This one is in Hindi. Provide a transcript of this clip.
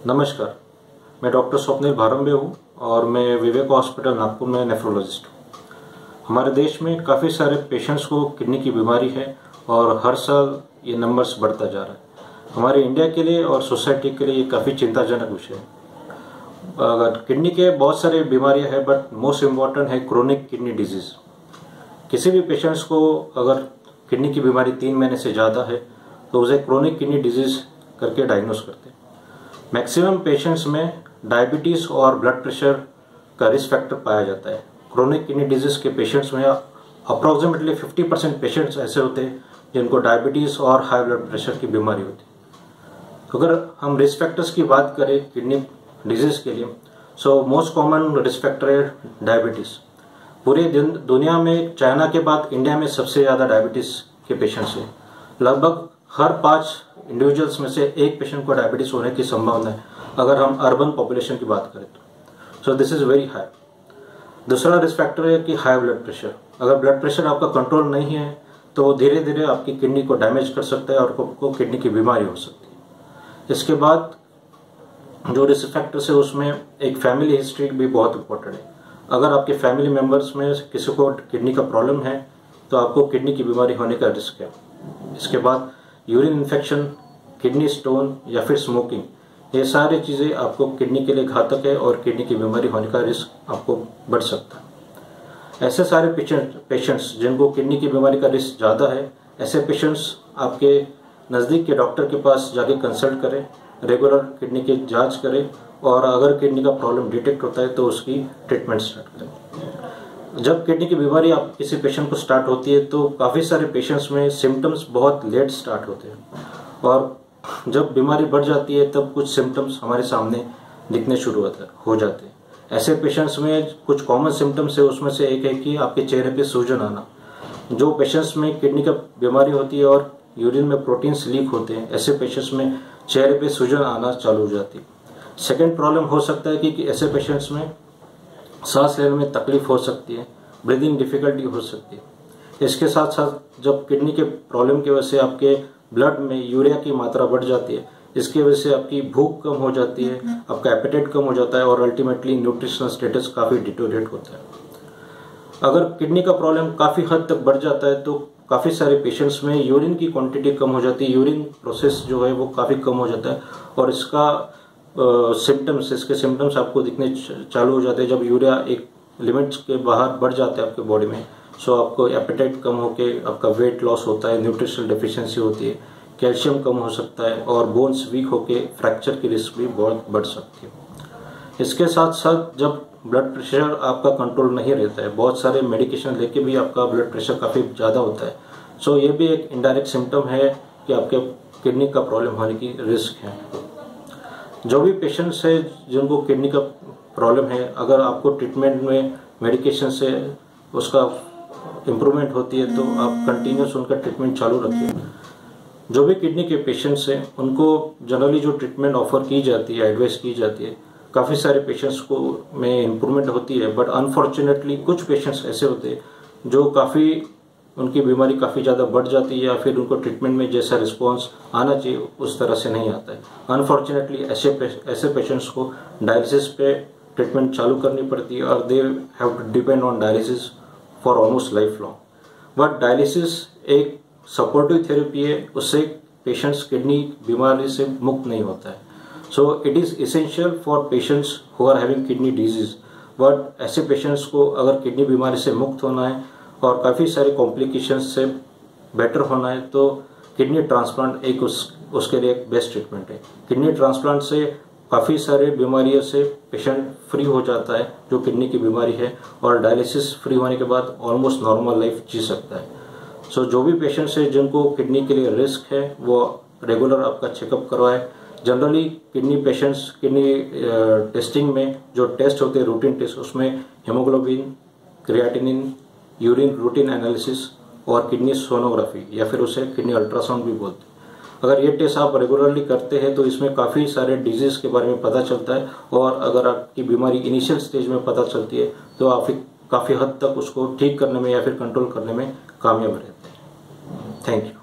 नमस्कार, मैं डॉक्टर स्वप्निल भारंबे हूँ और मैं विवेक हॉस्पिटल नागपुर में नेफ्रोलॉजिस्ट हूँ। हमारे देश में काफ़ी सारे पेशेंट्स को किडनी की बीमारी है और हर साल ये नंबर्स बढ़ता जा रहा है। हमारे इंडिया के लिए और सोसाइटी के लिए ये काफ़ी चिंताजनक विषय है। अगर किडनी के बहुत सारे बीमारियाँ हैं बट मोस्ट इम्पॉर्टेंट है क्रोनिक किडनी डिजीज़। किसी भी पेशेंट्स को अगर किडनी की बीमारी 3 महीने से ज़्यादा है तो उसे क्रोनिक किडनी डिजीज़ करके डायग्नोस करते हैं। मैक्सिमम पेशेंट्स में डायबिटीज़ और ब्लड प्रेशर का रिस्क फैक्टर पाया जाता है। क्रोनिक किडनी डिजीज़ के पेशेंट्स में अप्रॉक्सीमेटली 50% पेशेंट्स ऐसे होते हैं जिनको डायबिटीज़ और हाई ब्लड प्रेशर की बीमारी होती है। अगर हम रिस्क फैक्टर्स की बात करें किडनी डिजीज़ के लिए, so most common risk factor है डायबिटीज़। पूरे दुनिया में चाइना के बाद इंडिया में सबसे ज़्यादा डायबिटीज़ के पेशेंट्स हैं। लगभग हर 5 इंडिविजुअल्स में से एक पेशेंट को डायबिटीज़ होने की संभावना है अगर हम अर्बन पॉपुलेशन की बात करें तो। So this is very high. दूसरा रिस्क फैक्टर है कि हाई ब्लड प्रेशर। अगर ब्लड प्रेशर आपका कंट्रोल नहीं है तो वो धीरे धीरे आपकी किडनी को डैमेज कर सकता है और आपको किडनी की बीमारी हो सकती है। इसके बाद जो रिस्क फैक्टर्स है उसमें एक फैमिली हिस्ट्री भी बहुत इंपॉर्टेंट है। अगर आपके फैमिली मेम्बर्स में किसी को किडनी का प्रॉब्लम है तो आपको किडनी की बीमारी होने का रिस्क है। इसके बाद यूरिन इन्फेक्शन, किडनी स्टोन या फिर स्मोकिंग, ये सारी चीज़ें आपको किडनी के लिए घातक है और किडनी की बीमारी होने का रिस्क आपको बढ़ सकता है। ऐसे सारे पेशेंट्स जिनको किडनी की बीमारी का रिस्क ज़्यादा है, ऐसे पेशेंट्स आपके नज़दीक के डॉक्टर के पास जाके कंसल्ट करें, रेगुलर किडनी की जांच करें और अगर किडनी का प्रॉब्लम डिटेक्ट होता है तो उसकी ट्रीटमेंट स्टार्ट करें। जब किडनी की बीमारी आप किसी पेशेंट को स्टार्ट होती है तो काफ़ी सारे पेशेंट्स में सिम्टम्स बहुत लेट स्टार्ट होते हैं और जब बीमारी बढ़ जाती है तब कुछ सिम्टम्स हमारे सामने दिखने शुरू हो जाते हैं। ऐसे पेशेंट्स में कुछ कॉमन सिम्टम्स है, उसमें से एक है कि आपके चेहरे पे सूजन आना। जो पेशेंट्स में किडनी का बीमारी होती है और यूरिन में प्रोटीन्स लीक होते हैं, ऐसे पेशेंट्स में चेहरे पे सूजन आना चालू हो जाती है। सेकेंड प्रॉब्लम हो सकता है कि ऐसे पेशेंट्स में सांस लेने में तकलीफ हो सकती है, ब्रीदिंग डिफिकल्टी हो सकती है। इसके साथ साथ जब किडनी के प्रॉब्लम की वजह से आपके ब्लड में यूरिया की मात्रा बढ़ जाती है, इसकी वजह से आपकी भूख कम हो जाती है, आपका एपेटाइट कम हो जाता है और अल्टीमेटली न्यूट्रिशनल स्टेटस काफ़ी डिटोरेट होता है। अगर किडनी का प्रॉब्लम काफ़ी हद तक बढ़ जाता है तो काफ़ी सारे पेशेंट्स में यूरिन की क्वांटिटी कम हो जाती है, यूरिन प्रोसेस जो है वो काफ़ी कम हो जाता है और इसके सिम्टम्स आपको दिखने चालू हो जाते हैं। जब यूरिया एक लिमिट्स के बाहर बढ़ जाता है आपके बॉडी में, सो आपको एपेटाइट कम होके आपका वेट लॉस होता है, न्यूट्रिशनल डेफिशिएंसी होती है, कैल्शियम कम हो सकता है और बोन्स वीक होके फ्रैक्चर की रिस्क भी बहुत बढ़ सकती है। इसके साथ साथ जब ब्लड प्रेशर आपका कंट्रोल नहीं रहता है, बहुत सारे मेडिकेशन लेके भी आपका ब्लड प्रेशर काफ़ी ज़्यादा होता है, सो ये भी एक इनडायरेक्ट सिम्टम है कि आपके किडनी का प्रॉब्लम होने की रिस्क है। जो भी पेशेंट्स है जिनको किडनी का प्रॉब्लम है, अगर आपको ट्रीटमेंट में मेडिकेशन से उसका इम्प्रूवमेंट होती है तो आप कंटिन्यूस उनका ट्रीटमेंट चालू रखिए। जो भी किडनी के पेशेंट्स हैं उनको जनरली जो ट्रीटमेंट ऑफर की जाती है, एडवाइस की जाती है, काफ़ी सारे पेशेंट्स को में इम्प्रूवमेंट होती है, बट अनफॉर्चुनेटली कुछ पेशेंट्स ऐसे होते हैं जो उनकी बीमारी काफ़ी ज़्यादा बढ़ जाती है या फिर उनको ट्रीटमेंट में जैसा रिस्पॉन्स आना चाहिए उस तरह से नहीं आता है। अनफॉर्चुनेटली ऐसे पेशेंट्स को डायलिसिस पे ट्रीटमेंट चालू करनी पड़ती है और they have to depend on dialysis for almost life long. But dialysis एक सपोर्टिव थेरेपी है, उससे पेशेंट्स किडनी बीमारी से मुक्त नहीं होता है। So it is essential for patients who are having kidney disease. But ऐसे पेशेंट्स को अगर किडनी बीमारी से मुक्त होना है और काफ़ी सारे कॉम्प्लिकेशंस से बेटर होना है तो किडनी ट्रांसप्लांट एक उसके लिए एक बेस्ट ट्रीटमेंट है। किडनी ट्रांसप्लांट से काफ़ी सारे बीमारियों से पेशेंट फ्री हो जाता है जो किडनी की बीमारी है और डायलिसिस फ्री होने के बाद ऑलमोस्ट नॉर्मल लाइफ जी सकता है। सो जो भी पेशेंट्स है जिनको किडनी के लिए रिस्क है वो रेगुलर आपका चेकअप करवाए। जनरली किडनी टेस्टिंग में जो टेस्ट होते हैं रूटीन टेस्ट, उसमें haemoglobin, creatinine, urine routine analysis और किडनी सोनोग्राफी या फिर उसे किडनी अल्ट्रासाउंड भी बोलते हैं। अगर ये टेस्ट आप रेगुलरली करते हैं तो इसमें काफ़ी सारे डिजीज़ के बारे में पता चलता है और अगर आपकी बीमारी इनिशियल स्टेज में पता चलती है तो आप काफ़ी हद तक उसको ठीक करने में या फिर कंट्रोल करने में कामयाब रहते हैं। Thank you.